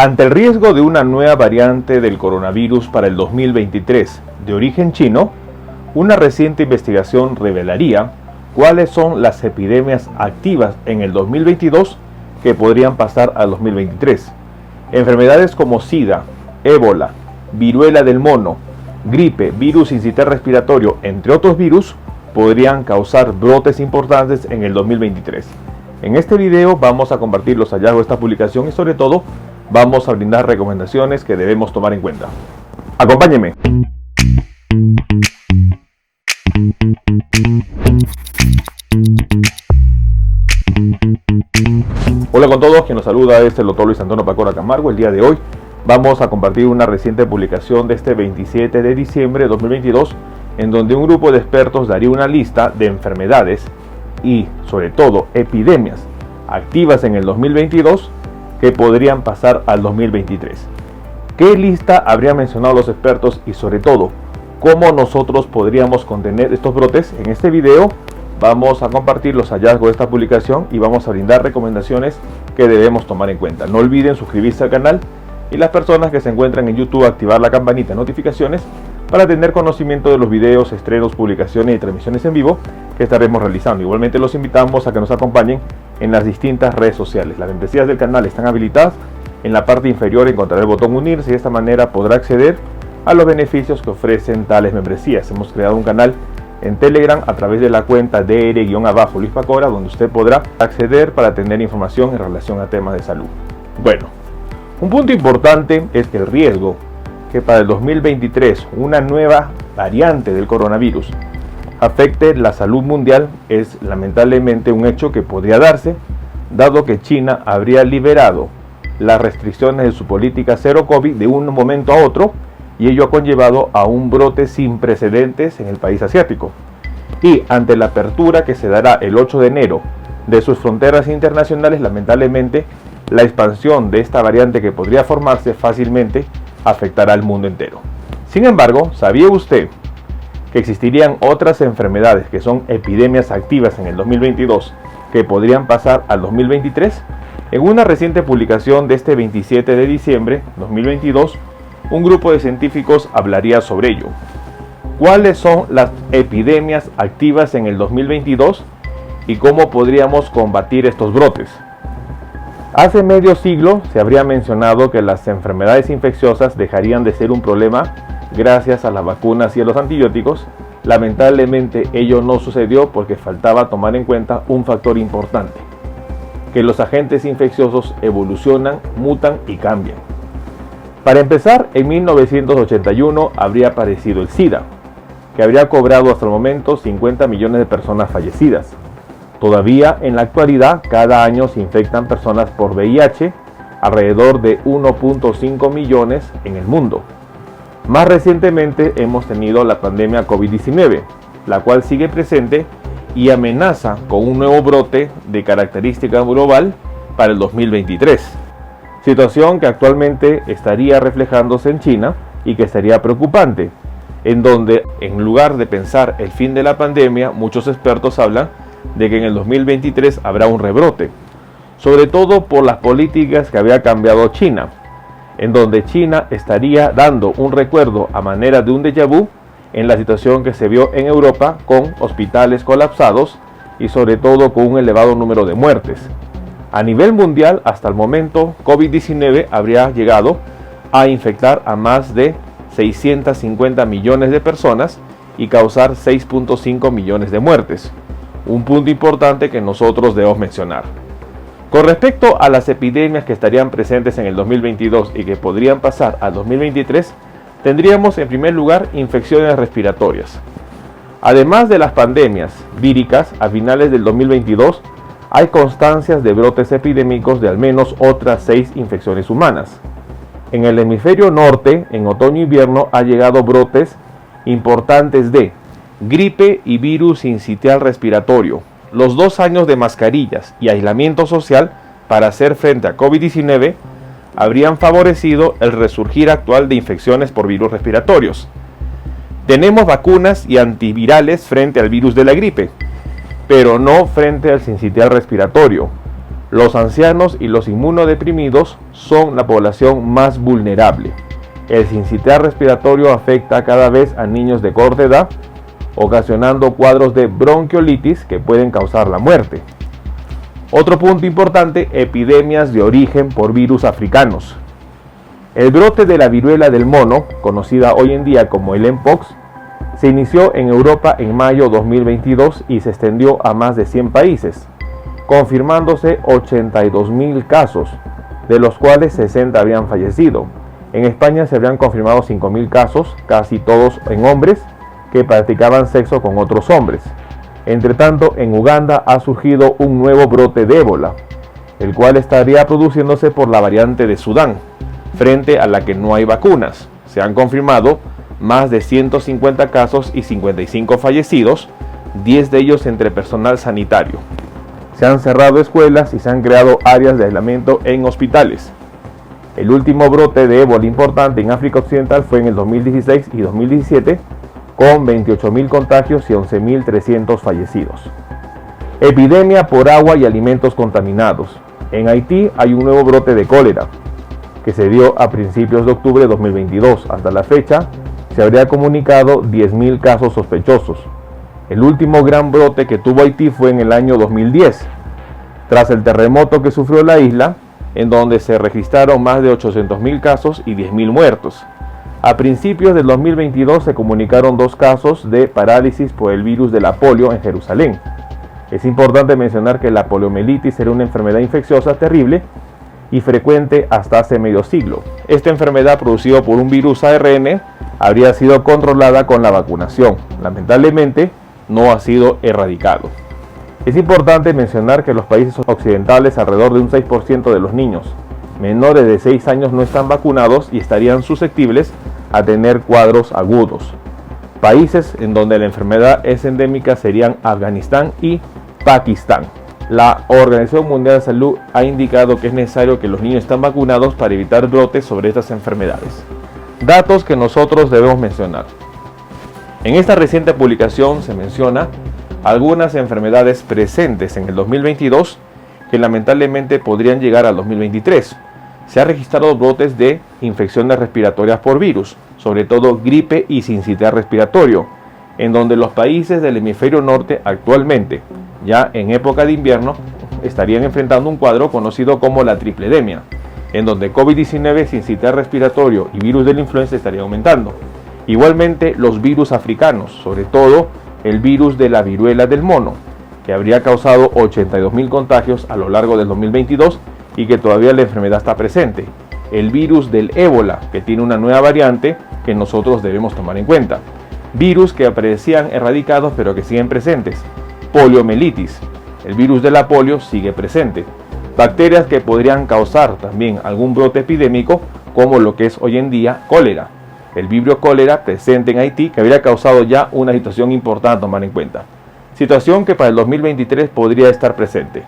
Ante el riesgo de una nueva variante del coronavirus para el 2023 de origen chino, una reciente investigación revelaría cuáles son las epidemias activas en el 2022 que podrían pasar al 2023. Enfermedades como SIDA, ébola, viruela del mono, gripe, virus sincitial respiratorio, entre otros virus, podrían causar brotes importantes en el 2023. En este video vamos a compartir los hallazgos de esta publicación y sobre todo vamos a brindar recomendaciones que debemos tomar en cuenta. Acompáñenme. Hola con todos, quien nos saluda es el doctor Luis Antonio Pacora Camargo. El día de hoy vamos a compartir una reciente publicación de este 27 de diciembre de 2022 en donde un grupo de expertos daría una lista de enfermedades y sobre todo epidemias activas en el 2022 que podrían pasar al 2023. ¿Qué lista habrían mencionado los expertos y sobre todo cómo nosotros podríamos contener estos brotes? En este video vamos a compartir los hallazgos de esta publicación y vamos a brindar recomendaciones que debemos tomar en cuenta. No olviden suscribirse al canal y las personas que se encuentran en YouTube activar la campanita de notificaciones para tener conocimiento de los videos, estrenos, publicaciones y transmisiones en vivo que estaremos realizando. Igualmente los invitamos a que nos acompañen en las distintas redes sociales. Las membresías del canal están habilitadas. En la parte inferior encontrará el botón unirse y de esta manera podrá acceder a los beneficios que ofrecen tales membresías. Hemos creado un canal en Telegram a través de la cuenta DR-Luis Pacora, donde usted podrá acceder para tener información en relación a temas de salud. Bueno, un punto importante es que el riesgo que para el 2023 una nueva variante del coronavirus afecte la salud mundial es lamentablemente un hecho que podría darse, dado que China habría liberado las restricciones de su política cero COVID de un momento a otro, y ello ha conllevado a un brote sin precedentes en el país asiático. Y ante la apertura que se dará el 8 de enero de sus fronteras internacionales, lamentablemente la expansión de esta variante que podría formarse fácilmente afectará al mundo entero. Sin embargo, ¿sabía usted que existirían otras enfermedades que son epidemias activas en el 2022 que podrían pasar al 2023? En una reciente publicación de este 27 de diciembre de 2022, un grupo de científicos hablaría sobre ello. ¿Cuáles son las epidemias activas en el 2022 y cómo podríamos combatir estos brotes? Hace medio siglo se habría mencionado que las enfermedades infecciosas dejarían de ser un problema gracias a las vacunas y a los antibióticos. Lamentablemente ello no sucedió porque faltaba tomar en cuenta un factor importante: que los agentes infecciosos evolucionan, mutan y cambian. Para empezar, en 1981 habría aparecido el SIDA, que habría cobrado hasta el momento 50 millones de personas fallecidas. Todavía en la actualidad, cada año se infectan personas por VIH, alrededor de 1.5 millones en el mundo. Más recientemente hemos tenido la pandemia COVID-19, la cual sigue presente y amenaza con un nuevo brote de característica global para el 2023. Situación que actualmente estaría reflejándose en China y que sería preocupante, en donde en lugar de pensar el fin de la pandemia, muchos expertos hablan de que en el 2023 habrá un rebrote, sobre todo por las políticas que había cambiado China, en donde China estaría dando un recuerdo a manera de un déjà vu en la situación que se vio en Europa con hospitales colapsados y sobre todo con un elevado número de muertes. A nivel mundial, hasta el momento, COVID-19 habría llegado a infectar a más de 650 millones de personas y causar 6.5 millones de muertes. Un punto importante que nosotros debemos mencionar. Con respecto a las epidemias que estarían presentes en el 2022 y que podrían pasar al 2023, tendríamos en primer lugar infecciones respiratorias. Además de las pandemias víricas, a finales del 2022 hay constancias de brotes epidémicos de al menos otras 6 infecciones humanas. En el hemisferio norte, en otoño-invierno, ha llegado brotes importantes de gripe y virus sincitial respiratorio. Los 2 años de mascarillas y aislamiento social para hacer frente a COVID-19 habrían favorecido el resurgir actual de infecciones por virus respiratorios. Tenemos vacunas y antivirales frente al virus de la gripe, pero no frente al sincitial respiratorio. Los ancianos y los inmunodeprimidos son la población más vulnerable. El sincicial respiratorio afecta cada vez a niños de corta edad, ocasionando cuadros de bronquiolitis que pueden causar la muerte. Otro punto importante, epidemias de origen por virus africanos. El brote de la viruela del mono, conocida hoy en día como el Mpox, se inició en Europa en mayo 2022 y se extendió a más de 100 países, confirmándose 82.000 casos, de los cuales 60 habrían fallecido. En España se habrían confirmado 5.000 casos, casi todos en hombres que practicaban sexo con otros hombres. Entre tanto, en Uganda ha surgido un nuevo brote de ébola, el cual estaría produciéndose por la variante de Sudán, frente a la que no hay vacunas. Se han confirmado más de 150 casos y 55 fallecidos, 10 de ellos entre personal sanitario. Se han cerrado escuelas y se han creado áreas de aislamiento en hospitales. El último brote de ébola importante en África Occidental fue en el 2016 y 2017, con 28.000 contagios y 11.300 fallecidos. Epidemia por agua y alimentos contaminados. En Haití hay un nuevo brote de cólera, que se dio a principios de octubre de 2022. Hasta la fecha, se habría comunicado 10.000 casos sospechosos. El último gran brote que tuvo Haití fue en el año 2010, tras el terremoto que sufrió la isla, en donde se registraron más de 800.000 casos y 10.000 muertos. A principios del 2022 se comunicaron 2 casos de parálisis por el virus de la polio en Jerusalén. Es importante mencionar que la poliomielitis era una enfermedad infecciosa terrible y frecuente hasta hace medio siglo. Esta enfermedad, producida por un virus ARN, habría sido controlada con la vacunación. Lamentablemente, no ha sido erradicado. Es importante mencionar que en los países occidentales alrededor de un 6% de los niños menores de 6 años no están vacunados y estarían susceptibles a tener cuadros agudos. Países en donde la enfermedad es endémica serían Afganistán y Pakistán. La Organización Mundial de Salud ha indicado que es necesario que los niños estén vacunados para evitar brotes sobre estas enfermedades. Datos que nosotros debemos mencionar. En esta reciente publicación se menciona algunas enfermedades presentes en el 2022 que lamentablemente podrían llegar al 2023. Se han registrado brotes de infecciones respiratorias por virus, sobre todo gripe y sincicial respiratorio, en donde los países del hemisferio norte actualmente, ya en época de invierno, estarían enfrentando un cuadro conocido como la tripledemia, en donde COVID-19, sincicial respiratorio y virus de la influenza estarían aumentando. Igualmente los virus africanos, sobre todo el virus de la viruela del mono, que habría causado 82.000 contagios a lo largo del 2022 y que todavía la enfermedad está presente. El virus del ébola, que tiene una nueva variante que nosotros debemos tomar en cuenta. Virus que parecían erradicados pero que siguen presentes. Poliomielitis, el virus de la polio sigue presente. Bacterias que podrían causar también algún brote epidémico, como lo que es hoy en día cólera. El vibrio cólera presente en Haití, que habría causado ya una situación importante a tomar en cuenta. Situación que para el 2023 podría estar presente.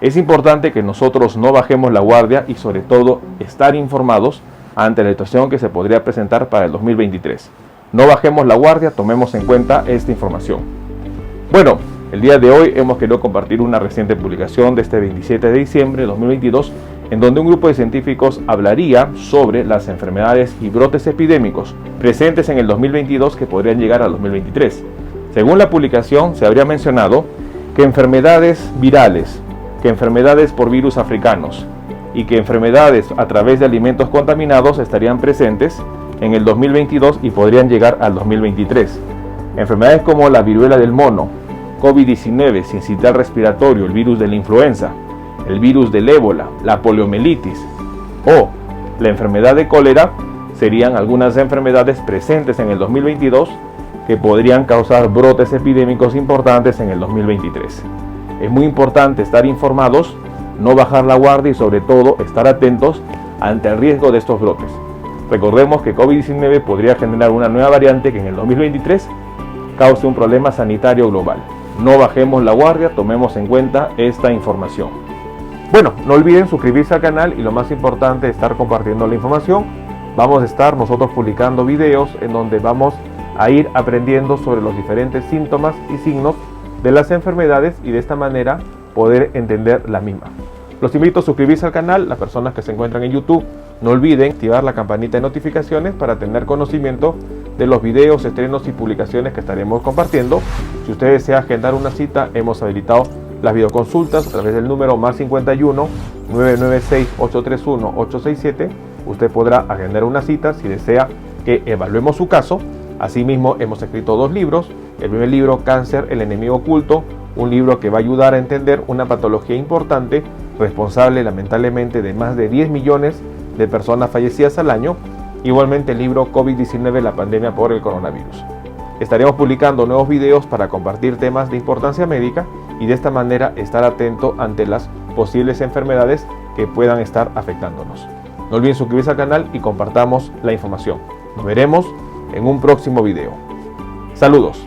Es importante que nosotros no bajemos la guardia y sobre todo estar informados ante la situación que se podría presentar para el 2023. No bajemos la guardia, tomemos en cuenta esta información. Bueno, el día de hoy hemos querido compartir una reciente publicación de este 27 de diciembre de 2022, en donde un grupo de científicos hablaría sobre las enfermedades y brotes epidémicos presentes en el 2022 que podrían llegar al 2023. Según la publicación, se habría mencionado que enfermedades virales, que enfermedades por virus africanos y que enfermedades a través de alimentos contaminados estarían presentes en el 2022 y podrían llegar al 2023. Enfermedades como la viruela del mono, COVID-19, sincicial respiratorio, el virus de la influenza, el virus del ébola, la poliomielitis o la enfermedad de cólera serían algunas enfermedades presentes en el 2022 que podrían causar brotes epidémicos importantes en el 2023. Es muy importante estar informados, no bajar la guardia y sobre todo estar atentos ante el riesgo de estos brotes. Recordemos que COVID-19 podría generar una nueva variante que en el 2023 cause un problema sanitario global. No bajemos la guardia, tomemos en cuenta esta información. Bueno, no olviden suscribirse al canal y lo más importante, estar compartiendo la información. Vamos a estar nosotros publicando videos en donde vamos a ir aprendiendo sobre los diferentes síntomas y signos de las enfermedades y de esta manera poder entender la misma. Los invito a suscribirse al canal. Las personas que se encuentran en YouTube, no olviden activar la campanita de notificaciones para tener conocimiento de los videos, estrenos y publicaciones que estaremos compartiendo. Si usted desea agendar una cita, hemos habilitado las videoconsultas a través del número +51 996 831 867. Usted podrá agendar una cita si desea que evaluemos su caso. Asimismo, hemos escrito 2 libros. El primer libro, Cáncer, el enemigo oculto, un libro que va a ayudar a entender una patología importante, responsable lamentablemente de más de 10 millones de personas fallecidas al año. Igualmente el libro COVID-19, la pandemia por el coronavirus. Estaremos publicando nuevos videos para compartir temas de importancia médica y de esta manera estar atento ante las posibles enfermedades que puedan estar afectándonos. No olviden suscribirse al canal y compartamos la información. Nos veremos en un próximo video. Saludos.